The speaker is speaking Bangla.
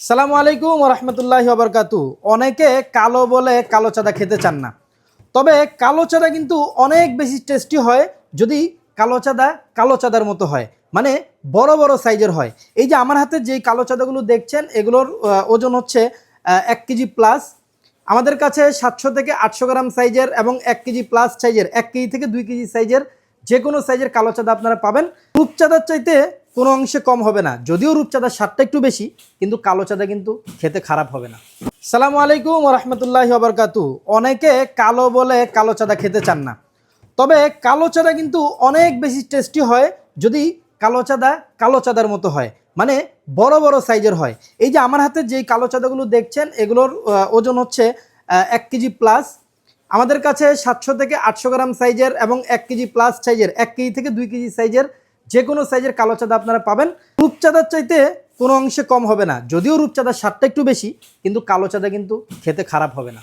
সালামু আলাইকুম রহমতুল্লাহি ওয়াবারকাতু। অনেকে কালো বলে কালো চাঁদা খেতে চান না, তবে কালো চাঁদা কিন্তু অনেক বেশি টেস্টি হয় যদি কালো চাঁদার মতো হয়, মানে বড় বড় সাইজের হয়। এই যে আমার হাতে যে কালো চাঁদাগুলো দেখছেন, এগুলোর ওজন হচ্ছে 1 কেজি প্লাস। আমাদের কাছে 700 থেকে 800 গ্রাম সাইজের এবং 1 কেজি প্লাস সাইজের, 1 কেজি থেকে 2 কেজি সাইজের যে কোনো সাইজের কালো চাঁদা আপনারা পাবেন। রূপচাঁদার চাইতে কোনো অংশে কম হবে না, যদিও রূপচাঁদার স্বাদটা একটু বেশি, কিন্তু কালো চাঁদা কিন্তু খেতে খারাপ হবে না। সালামু আলাইকুম রহমতুল্লাহি ওয়াবারকাতু। অনেকে কালো বলে কালো চাঁদা খেতে চান না, তবে কালো চাঁদা কিন্তু অনেক বেশি টেস্টি হয় যদি কালো চাঁদার মতো হয়, মানে বড় বড় সাইজের হয়। এই যে আমার হাতে যে কালো চাঁদাগুলো দেখছেন, এগুলোর ওজন হচ্ছে 1 কেজি প্লাস। আমাদের কাছে 700 থেকে 800 গ্রাম সাইজের এবং 1 কেজি প্লাস সাইজের, 1 কেজি থেকে 2 কেজি সাইজের যে কোনো সাইজের কালো চাঁদা আপনারা পাবেন। রূপচাঁদার চাইতে কোনো অংশে কম হবে না, যদিও রূপচাঁদার স্বাদটা একটু বেশি, কিন্তু কালো চাঁদা কিন্তু খেতে খারাপ হবে না।